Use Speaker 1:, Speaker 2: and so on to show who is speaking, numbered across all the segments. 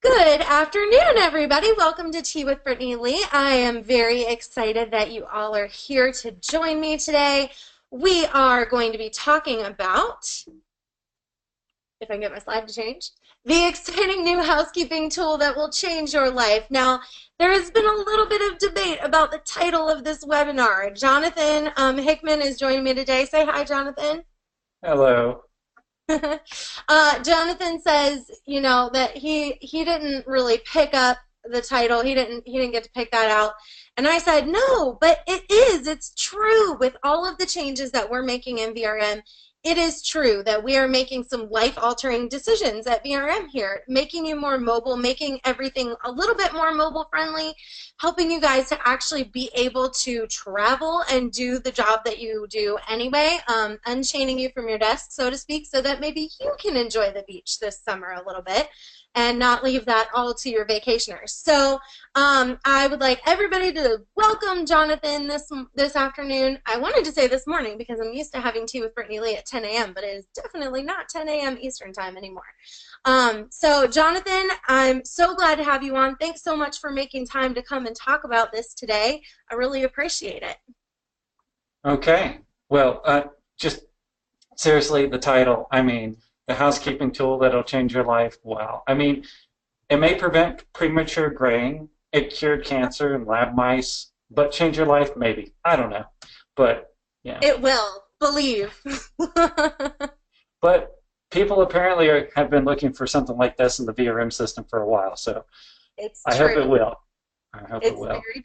Speaker 1: Good afternoon, everybody. Welcome to Tea with Brittany Lea. I am very excited that you all are here to join me today. We are going to be talking about, if I can get my slide to change, the exciting new housekeeping tool that will change your life. Now, there has been a little bit of debate about the title of this webinar. Jonathan Hickman is joining me today. Say hi, Jonathan.
Speaker 2: Hello.
Speaker 1: Jonathan says, that he didn't really pick up the title. He didn't get to pick that out. And I said, no, but it's true with all of the changes that we're making in VRM. It is true that we are making some life-altering decisions at VRM here, making you more mobile, making everything a little bit more mobile friendly, helping you guys to actually be able to travel and do the job that you do anyway, unchaining you from your desk, so to speak, so that maybe you can enjoy the beach this summer a little bit and not leave that all to your vacationers. So I would like everybody to welcome Jonathan this afternoon. I wanted to say this morning because I'm used to having tea with Brittany Lea at 10 a.m., but it is definitely not 10 a.m. Eastern time anymore. So Jonathan, I'm so glad to have you on. Thanks so much for making time to come and talk about this today. I really appreciate it.
Speaker 2: Okay. Well, just seriously, the title, the housekeeping tool that'll change your life. Wow. It may prevent premature graying, it cured cancer in lab mice, but change your life? Maybe. I don't know. But, yeah.
Speaker 1: It will, believe.
Speaker 2: But people apparently have been looking for something like this in the VRM system for a while, so
Speaker 1: It's
Speaker 2: I
Speaker 1: true.
Speaker 2: hope it will. I hope it
Speaker 1: It's
Speaker 2: will.
Speaker 1: very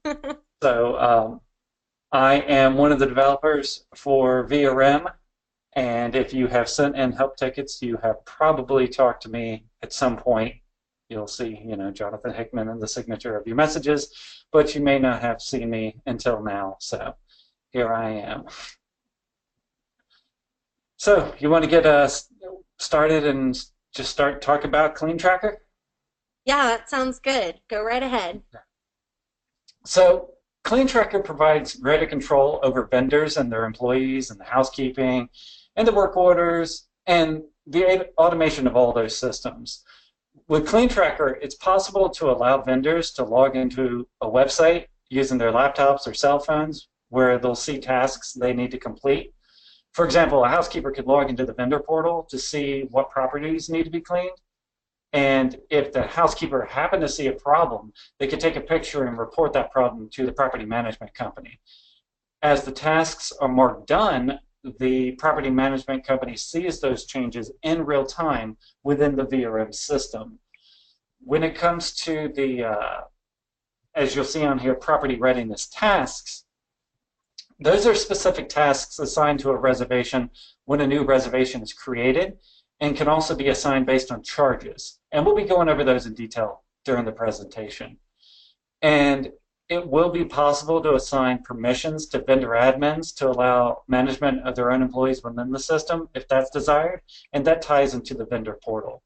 Speaker 1: true.
Speaker 2: So, I am one of the developers for VRM. And if you have sent in help tickets, you have probably talked to me at some point. You'll see, Jonathan Hickman in the signature of your messages, but you may not have seen me until now. So here I am. So you want to get started and just start talking about Clean Tracker?
Speaker 1: Yeah, that sounds good. Go right ahead.
Speaker 2: So Clean Tracker provides greater control over vendors and their employees and the housekeeping and the work orders and the automation of all those systems. With Clean Tracker, it's possible to allow vendors to log into a website using their laptops or cell phones where they'll see tasks they need to complete. For example, a housekeeper could log into the vendor portal to see what properties need to be cleaned. And if the housekeeper happened to see a problem, they could take a picture and report that problem to the property management company. As the tasks are marked done, the property management company sees those changes in real time within the VRM system. When it comes to the, as you'll see on here, property readiness tasks, those are specific tasks assigned to a reservation when a new reservation is created and can also be assigned based on charges. And we'll be going over those in detail during the presentation. And it will be possible to assign permissions to vendor admins to allow management of their own employees within the system if that's desired, and that ties into the vendor portal.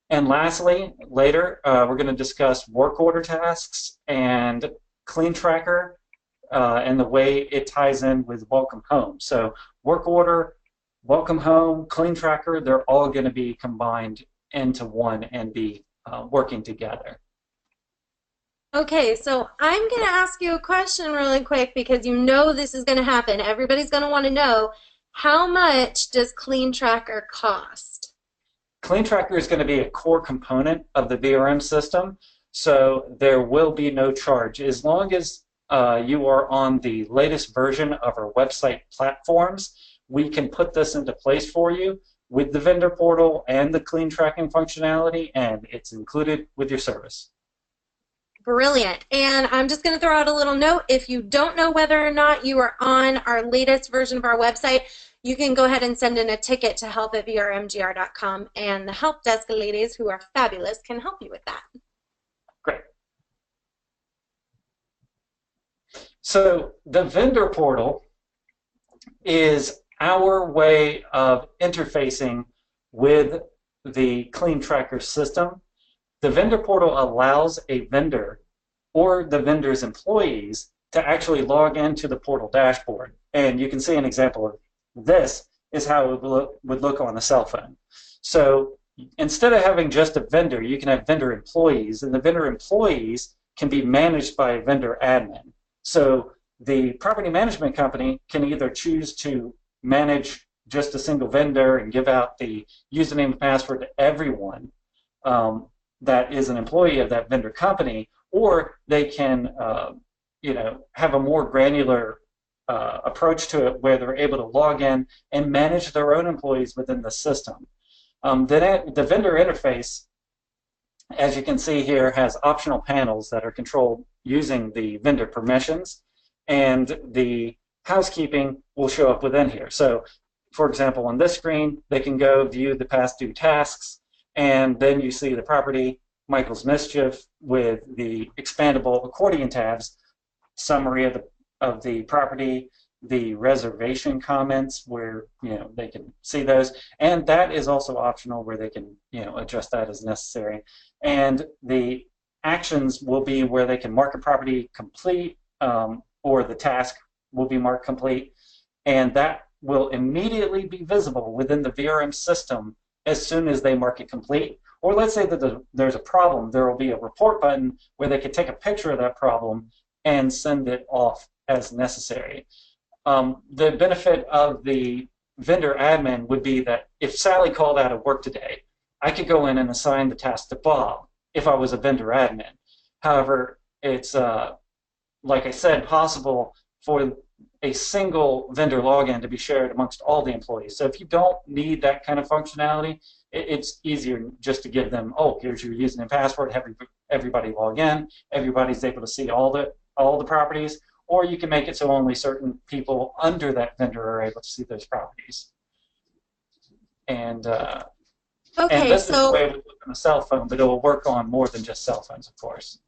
Speaker 2: And lastly, later, we're going to discuss work order tasks and Clean Tracker and the way it ties in with Welcome Home. So work order, Welcome Home, Clean Tracker, they're all going to be combined into one and be working together.
Speaker 1: Okay, so I'm going to ask you a question really quick because you know this is going to happen. Everybody's going to want to know, how much does Clean Tracker cost?
Speaker 2: Clean Tracker is going to be a core component of the VRM system, so there will be no charge. As long as you are on the latest version of our website platforms, we can put this into place for you with the vendor portal and the clean tracking functionality, and it's included with your service.
Speaker 1: Brilliant. And I'm just going to throw out a little note. If you don't know whether or not you are on our latest version of our website, you can go ahead and send in a ticket to help@vrmgr.com, and the help desk ladies, who are fabulous, can help you with that.
Speaker 2: Great. So the vendor portal is our way of interfacing with the Clean Tracker system. The vendor portal allows a vendor or the vendor's employees to actually log into the portal dashboard. And you can see an example of this is how it would look on a cell phone. So instead of having just a vendor, you can have vendor employees, and the vendor employees can be managed by a vendor admin. So the property management company can either choose to manage just a single vendor and give out the username and password to everyone that is an employee of that vendor company, or they can have a more granular approach to it where they're able to log in and manage their own employees within the system. The vendor interface, as you can see here, has optional panels that are controlled using the vendor permissions, and the housekeeping will show up within here. So, for example, on this screen, they can go view the past due tasks, and then you see the property, Michael's Mischief, with the expandable accordion tabs, summary of the property, the reservation comments where they can see those, and that is also optional where they can adjust that as necessary. And the actions will be where they can mark a property complete, or the task will be marked complete, and that will immediately be visible within the VRM system as soon as they mark it complete. Or let's say that there's a problem, there will be a report button where they can take a picture of that problem and send it off as necessary. The benefit of the vendor admin would be that if Sally called out of work today, I could go in and assign the task to Bob if I was a vendor admin. However, it's, like I said, possible for a single vendor login to be shared amongst all the employees. So if you don't need that kind of functionality, it's easier just to give them, oh, here's your username and password, have everybody log in, everybody's able to see all the properties, or you can make it so only certain people under that vendor are able to see those properties. And this is the way it would look on a cell phone, but it will work on more than just cell phones, of course.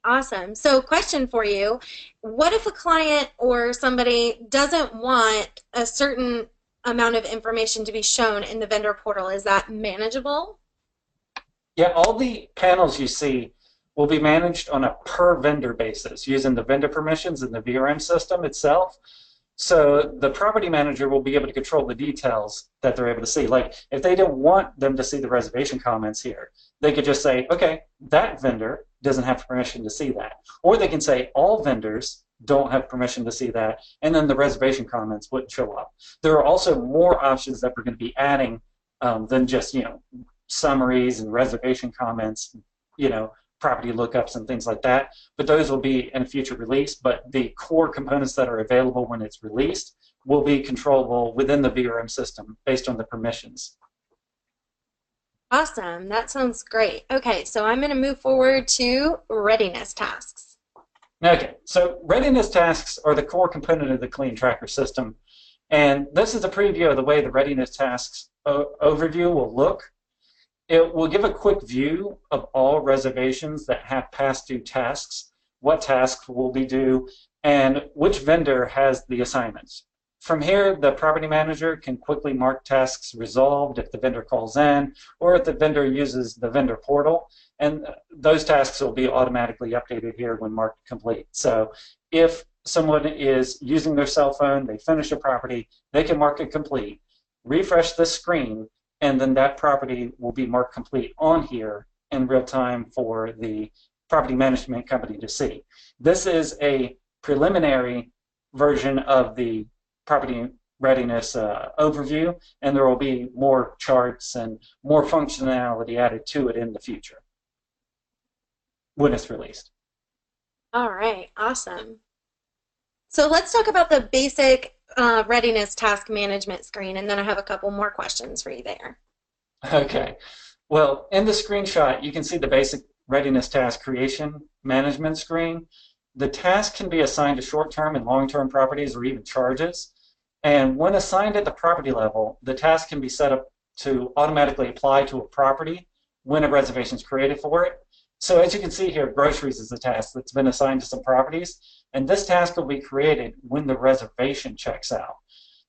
Speaker 1: Awesome. So question for you, what if a client or somebody doesn't want a certain amount of information to be shown in the vendor portal? Is that manageable?
Speaker 2: Yeah, all the panels you see will be managed on a per vendor basis using the vendor permissions in the VRM system itself. So the property manager will be able to control the details that they're able to see. Like if they don't want them to see the reservation comments here, they could just say, okay, that vendor doesn't have permission to see that. Or they can say all vendors don't have permission to see that, and then the reservation comments wouldn't show up. There are also more options that we're going to be adding than just summaries and reservation comments, property lookups and things like that, but those will be in a future release. But the core components that are available when it's released will be controllable within the VRM system based on the permissions.
Speaker 1: Awesome. That sounds great. Okay, so I'm going to move forward to readiness tasks.
Speaker 2: Okay, so readiness tasks are the core component of the Clean Tracker system, and this is a preview of the way the readiness tasks overview will look. It will give a quick view of all reservations that have past due tasks, what tasks will be due, and which vendor has the assignments. From here, the property manager can quickly mark tasks resolved if the vendor calls in, or if the vendor uses the vendor portal, and those tasks will be automatically updated here when marked complete. So if someone is using their cell phone, they finish a property, they can mark it complete, refresh the screen, and then that property will be marked complete on here in real time for the property management company to see. This is a preliminary version of the property readiness overview, and there will be more charts and more functionality added to it in the future when it's released.
Speaker 1: All right, awesome. So let's talk about the basic readiness task management screen, and then I have a couple more questions for you there.
Speaker 2: Okay. Well, in the screenshot, you can see the basic readiness task creation management screen. The task can be assigned to short-term and long-term properties or even charges. And when assigned at the property level, the task can be set up to automatically apply to a property when a reservation is created for it. So as you can see here, groceries is a task that's been assigned to some properties, and this task will be created when the reservation checks out.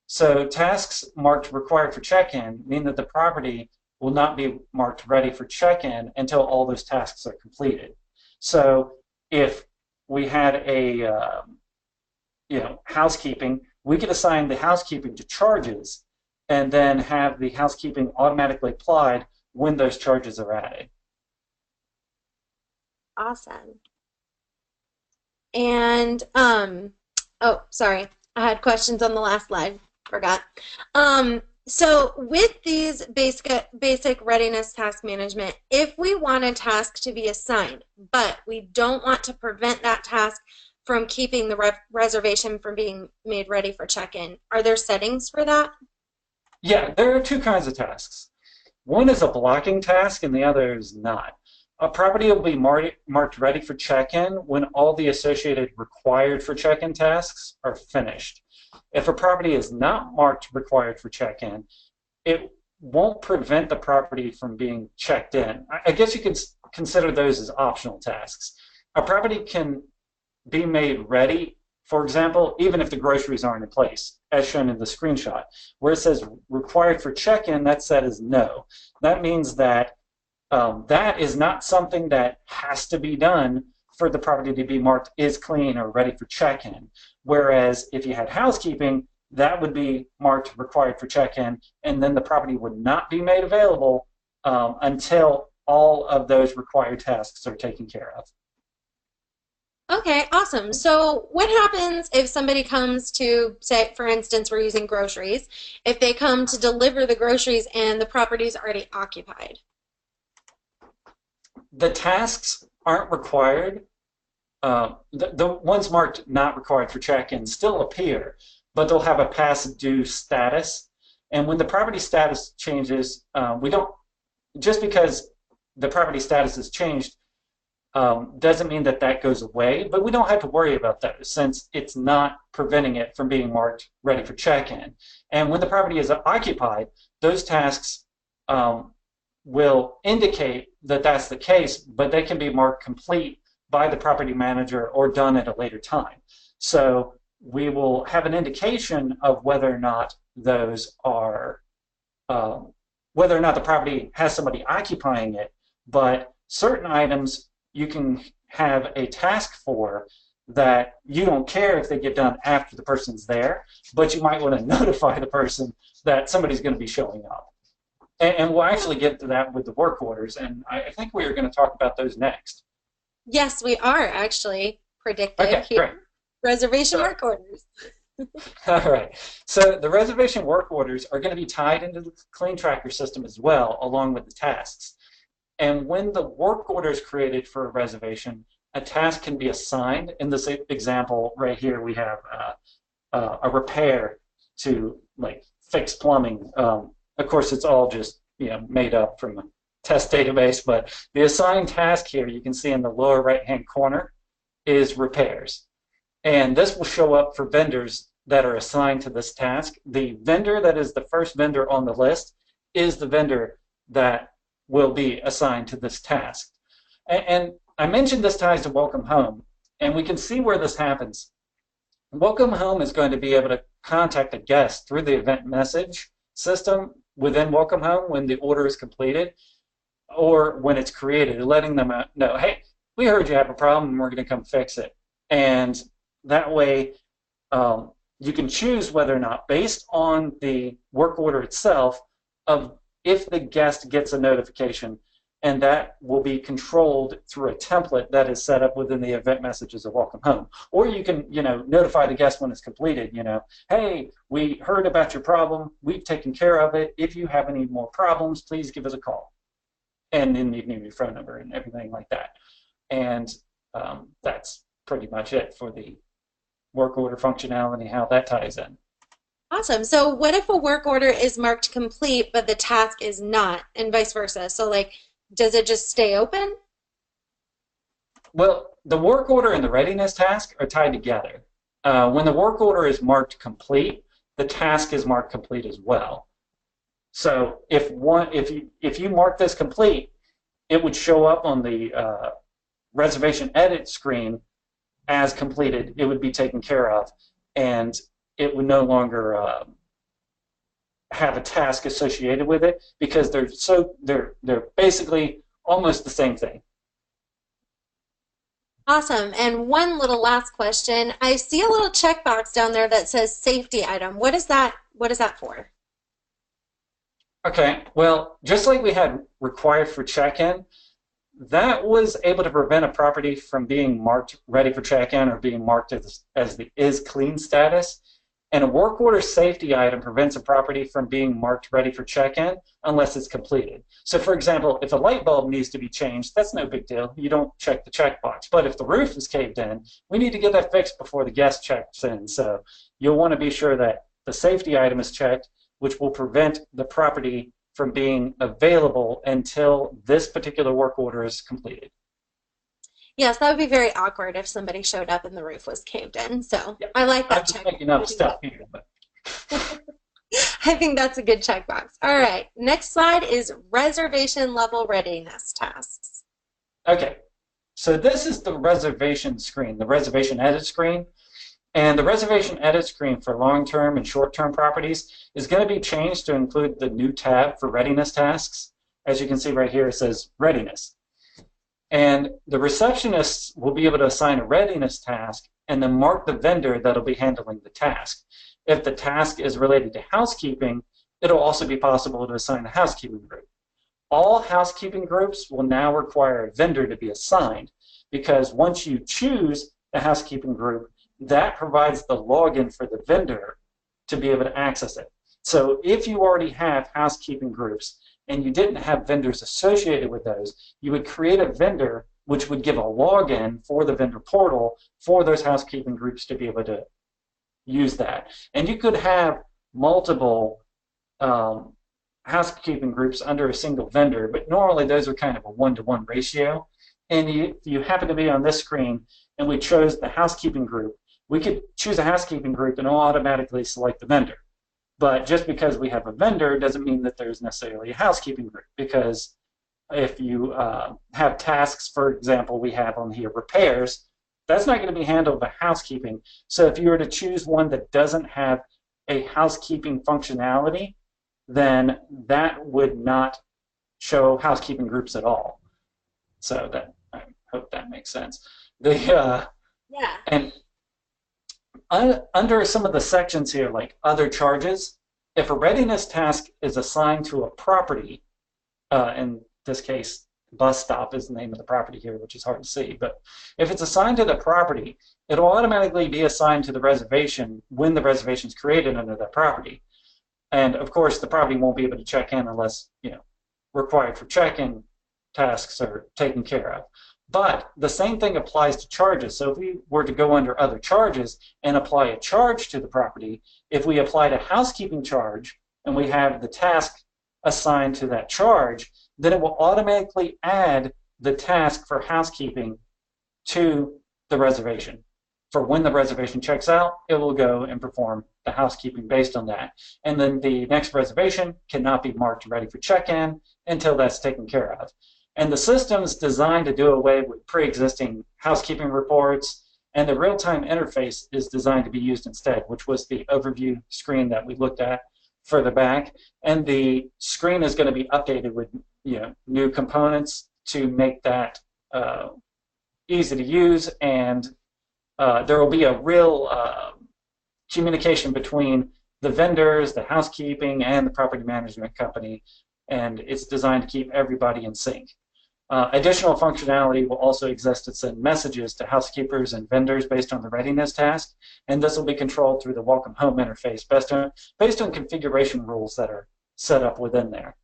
Speaker 2: So tasks marked required for check-in mean that the property will not be marked ready for check-in until all those tasks are completed. So if we had a housekeeping, we could assign the housekeeping to charges and then have the housekeeping automatically applied when those charges are added.
Speaker 1: Awesome. And oh, sorry. I had questions on the last slide. Forgot. So with these basic readiness task management, if we want a task to be assigned, but we don't want to prevent that task from keeping the reservation from being made ready for check-in, are there settings for that?
Speaker 2: Yeah, there are two kinds of tasks. One is a blocking task and the other is not. A property will be marked ready for check-in when all the associated required for check-in tasks are finished. If a property is not marked required for check-in, it won't prevent the property from being checked in. I guess you could consider those as optional tasks. A property can be made ready, for example, even if the groceries aren't in place, as shown in the screenshot. Where it says required for check-in, that set is no. That means that that is not something that has to be done for the property to be marked is clean or ready for check-in. Whereas if you had housekeeping, that would be marked required for check-in, and then the property would not be made available until all of those required tasks are taken care of.
Speaker 1: Okay, awesome. So what happens if somebody comes to, say, for instance, we're using groceries, if they come to deliver the groceries and the property is already occupied?
Speaker 2: The tasks aren't required. The ones marked not required for check-in still appear, but they'll have a past due status. And when the property status changes, we don't, just because the property status has changed, doesn't mean that that goes away, but we don't have to worry about that since it's not preventing it from being marked ready for check-in. And when the property is occupied, those tasks will indicate that that's the case, but they can be marked complete by the property manager or done at a later time. So we will have an indication of whether or not those are, whether or not the property has somebody occupying it, but certain items you can have a task for that you don't care if they get done after the person's there, but you might want to notify the person that somebody's going to be showing up. And we'll actually get to that with the work orders, and I think we are going to talk about those next.
Speaker 1: Yes, we are actually predictive
Speaker 2: Okay,
Speaker 1: here.
Speaker 2: great.
Speaker 1: Reservation
Speaker 2: So,
Speaker 1: work orders.
Speaker 2: all right. So the reservation work orders are going to be tied into the Clean Tracker system as well, along with the tasks. And when the work order is created for a reservation, a task can be assigned. In this example right here, we have a repair to like fix plumbing. Of course, it's all just made up from a test database, but the assigned task here you can see in the lower right-hand corner is repairs. And this will show up for vendors that are assigned to this task. The vendor that is the first vendor on the list is the vendor that will be assigned to this task. And I mentioned this ties to Welcome Home, and we can see where this happens. Welcome Home is going to be able to contact a guest through the event message system within Welcome Home when the order is completed or when it's created, letting them know, hey, we heard you have a problem and we're going to come fix it. And that way you can choose whether or not, based on the work order itself, of if the guest gets a notification, and that will be controlled through a template that is set up within the event messages of Welcome Home. Or you can, notify the guest when it's completed, hey, we heard about your problem, we've taken care of it. If you have any more problems, please give us a call. And then you need your phone number and everything like that. And that's pretty much it for the work order functionality, how that ties in.
Speaker 1: Awesome. So what if a work order is marked complete, but the task is not, and vice versa? So like, does it just stay open?
Speaker 2: Well, the work order and the readiness task are tied together. When the work order is marked complete, the task is marked complete as well. So if you mark this complete, it would show up on the reservation edit screen as completed. It would be taken care of, and it would no longer have a task associated with it because they're basically almost the same thing.
Speaker 1: Awesome. And one little last question. I see a little checkbox down there that says safety item. What is that? What is that for?
Speaker 2: Okay, well, just like we had required for check-in, that was able to prevent a property from being marked ready for check-in or being marked as the is clean status. And a work order safety item prevents a property from being marked ready for check-in unless it's completed. So for example, if a light bulb needs to be changed, that's no big deal. You don't check the checkbox. But if the roof is caved in, we need to get that fixed before the guest checks in. So you'll want to be sure that the safety item is checked, which will prevent the property from being available until this particular work order is completed.
Speaker 1: Yes, that would be very awkward if somebody showed up and the roof was caved in. So
Speaker 2: Yeah.
Speaker 1: I like
Speaker 2: I'm
Speaker 1: that
Speaker 2: just
Speaker 1: check.
Speaker 2: making up stuff here, but
Speaker 1: I think that's a good checkbox. All right, next slide is reservation level readiness tasks.
Speaker 2: okay. So this is the reservation screen, the reservation edit screen. And the reservation edit screen for long-term and short-term properties is going to be changed to include the new tab for readiness tasks. As you can see right here, it says readiness. And the receptionists will be able to assign a readiness task and then mark the vendor that'll be handling the task. If the task is related to housekeeping, it'll also be possible to assign a housekeeping group. All housekeeping groups will now require a vendor to be assigned because once you choose the housekeeping group, that provides the login for the vendor to be able to access it. So if you already have housekeeping groups and you didn't have vendors associated with those, you would create a vendor which would give a login for the vendor portal for those housekeeping groups to be able to use that. And you could have multiple housekeeping groups under a single vendor, but normally those are kind of a one-to-one ratio. And you happen to be on this screen and we chose the housekeeping group, we could choose a housekeeping group and it'll automatically select the vendor. But just because we have a vendor doesn't mean that there's necessarily a housekeeping group, because if you have tasks, for example, we have on here repairs, that's not going to be handled by housekeeping. So if you were to choose one that doesn't have a housekeeping functionality, then that would not show housekeeping groups at all. So that, I hope that makes sense.
Speaker 1: Yeah.
Speaker 2: And under some of the sections here, like other charges, if a readiness task is assigned to a property, in this case, bus stop is the name of the property here, which is hard to see, but if it's assigned to the property, it'll automatically be assigned to the reservation when the reservation is created under that property. And of course, the property won't be able to check in unless, required for check-in tasks are taken care of. But the same thing applies to charges. So if we were to go under other charges and apply a charge to the property, if we applied a housekeeping charge and we have the task assigned to that charge, then it will automatically add the task for housekeeping to the reservation. For when the reservation checks out, it will go and perform the housekeeping based on that. And then the next reservation cannot be marked ready for check-in until that's taken care of. And the system's designed to do away with pre-existing housekeeping reports, and the real-time interface is designed to be used instead, which was the overview screen that we looked at further back. And the screen is going to be updated with new components to make that easy to use, and there will be a real communication between the vendors, the housekeeping, and the property management company, and it's designed to keep everybody in sync. Additional functionality will also exist to send messages to housekeepers and vendors based on the readiness task, and this will be controlled through the Welcome Home interface based on configuration rules that are set up within there.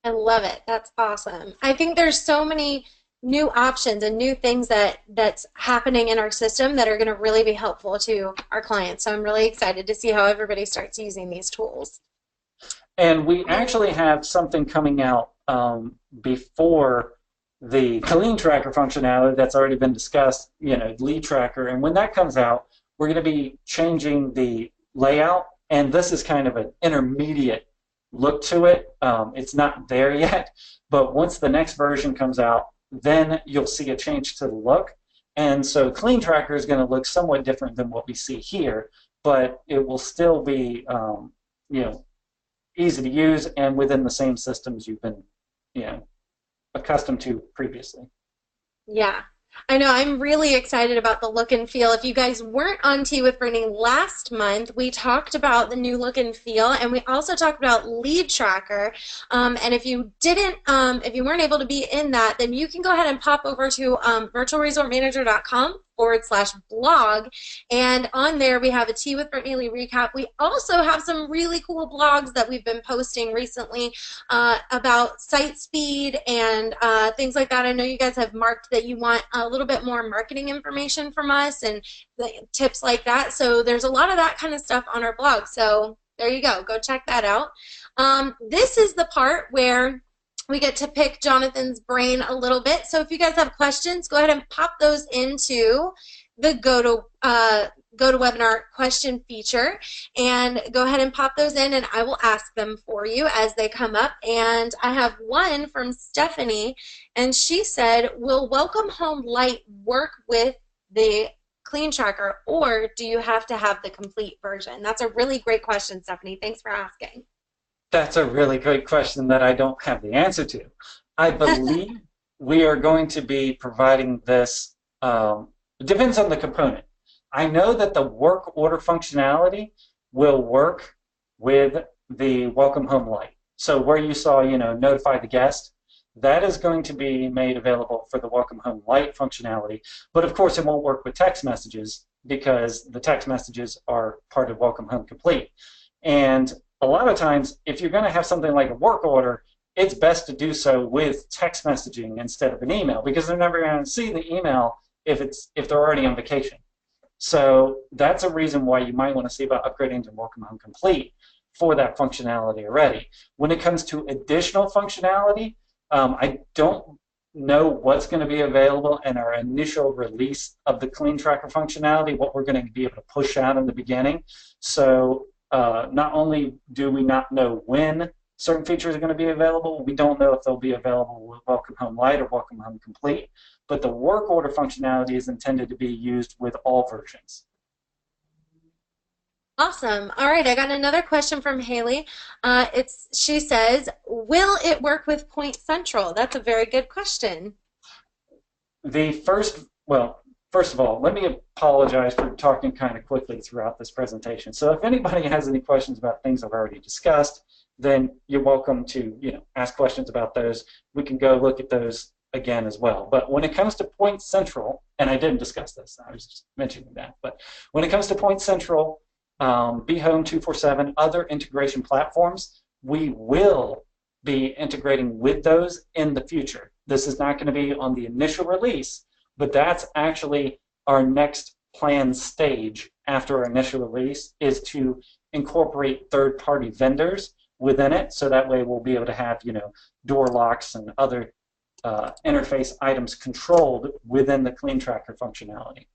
Speaker 1: I love it. That's awesome. I think there's so many new options and new things that's happening in our system that are going to really be helpful to our clients. So I'm really excited to see how everybody starts using these tools.
Speaker 2: And we actually have something coming out before the Clean Tracker functionality that's already been discussed, Lead Tracker. And when that comes out, we're going to be changing the layout. And this is kind of an intermediate look to it. It's not there yet, but once the next version comes out, then you'll see a change to the look. And so Clean Tracker is going to look somewhat different than what we see here, but it will still be, easy to use and within the same systems you've been, accustomed to previously.
Speaker 1: Yeah. I know I'm really excited about the look and feel. If you guys weren't on Tea with Brittany last month, we talked about the new look and feel, and we also talked about Lead Tracker. And if you weren't able to be in that, then you can go ahead and pop over to virtualresortmanager.com/blog, and on there we have a Tea with Brittany Lee recap. We also have some really cool blogs that we've been posting recently about site speed and things like that. I know you guys have marked that you want a little bit more marketing information from us and tips like that. So there's a lot of that kind of stuff on our blog. So there you go. Go check that out. This is the part where we get to pick Jonathan's brain a little bit. So if you guys have questions, go ahead and pop those into the GoToWebinar question feature, and go ahead and pop those in, and I will ask them for you as they come up. And I have one from Stephanie, and she said, will Welcome Home Light work with the Clean Tracker, or do you have to have the complete version? That's a really great question, Stephanie. Thanks for asking.
Speaker 2: That's a really great question that I don't have the answer to. I believe we are going to be providing this, it depends on the component. I know that the work order functionality will work with the Welcome Home Light. So where you saw, notify the guest, that is going to be made available for the Welcome Home Light functionality. But of course, it won't work with text messages because the text messages are part of Welcome Home Complete. And a lot of times, if you're going to have something like a work order, it's best to do so with text messaging instead of an email, because they're never going to see the email if they're already on vacation. So that's a reason why you might want to see about upgrading to Welcome Home Complete for that functionality already. When it comes to additional functionality, I don't know what's going to be available in our initial release of the Clean Tracker functionality, what we're going to be able to push out in the beginning. So not only do we not know when certain features are going to be available, we don't know if they'll be available with Welcome Home Light or Welcome Home Complete, but the work order functionality is intended to be used with all versions.
Speaker 1: Awesome. All right, I got another question from Haley. She says, will it work with Point Central? That's a very good question.
Speaker 2: First of all, let me apologize for talking kind of quickly throughout this presentation. So if anybody has any questions about things I've already discussed, then you're welcome to ask questions about those. We can go look at those again as well. But when it comes to Point Central, and I didn't discuss this, I was just mentioning that, but when it comes to Point Central, BeHome 247, other integration platforms, we will be integrating with those in the future. This is not going to be on the initial release, but that's actually our next planned stage after our initial release, is to incorporate third-party vendors within it, so that way we'll be able to have door locks and other interface items controlled within the Clean Tracker functionality.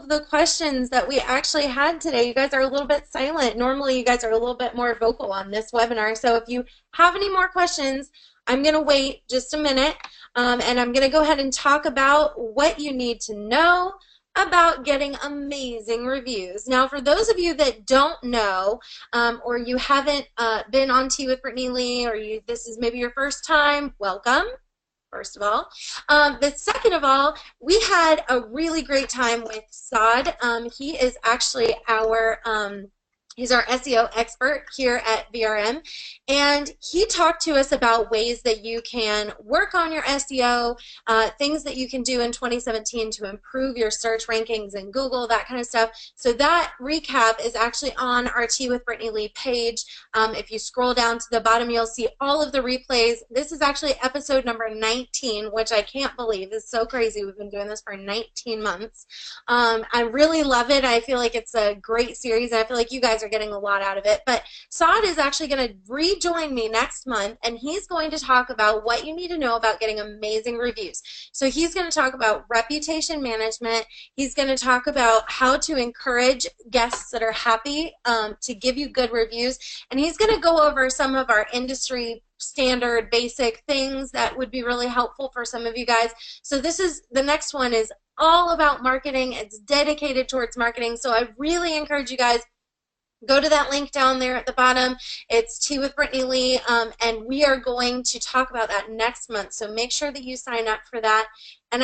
Speaker 1: The questions that we actually had today, you guys are a little bit silent. Normally you guys are a little bit more vocal on this webinar. So if you have any more questions, I'm going to wait just a minute, and I'm going to go ahead and talk about what you need to know about getting amazing reviews. Now, for those of you that don't know, or you haven't been on Tea with Brittany Lee, or this is maybe your first time, welcome. First of all. But second of all, we had a really great time with Saad. He is actually he's our SEO expert here at VRM, and he talked to us about ways that you can work on your SEO, things that you can do in 2017 to improve your search rankings in Google, that kind of stuff. So that recap is actually on our Tea with Brittany Lee page. If you scroll down to the bottom, you'll see all of the replays. This is actually episode number 19, which I can't believe is so crazy. We've been doing this for 19 months. I really love it. I feel like it's a great series, and I feel like you guys are getting a lot out of it. But Saad is actually going to rejoin me next month, and he's going to talk about what you need to know about getting amazing reviews. So he's going to talk about reputation management. He's going to talk about how to encourage guests that are happy to give you good reviews, and he's going to go over some of our industry standard basic things that would be really helpful for some of you guys. So the next one is all about marketing. It's dedicated towards marketing. So I really encourage you guys, go to that link down there at the bottom. It's Tea with Brittany Lea, and we are going to talk about that next month. So make sure that you sign up for that. And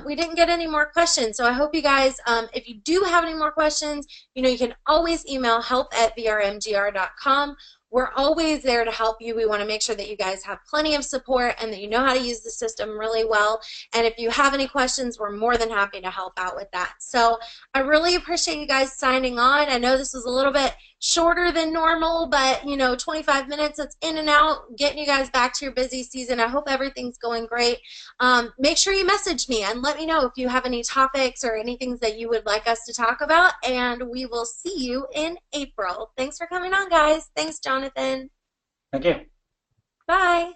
Speaker 1: we didn't get any more questions. So I hope you guys, if you do have any more questions, you can always email help@vrmgr.com. We're always there to help you. We want to make sure that you guys have plenty of support and that you know how to use the system really well. And if you have any questions, we're more than happy to help out with that. So I really appreciate you guys signing on. I know this was a little bit shorter than normal, but 25 minutes, it's in and out, getting you guys back to your busy season. I hope everything's going great. Make sure you message me and let me know if you have any topics or anything that you would like us to talk about, and we will see you in April. Thanks for coming on, guys. Thanks, Jonathan.
Speaker 2: Thank you.
Speaker 1: Bye.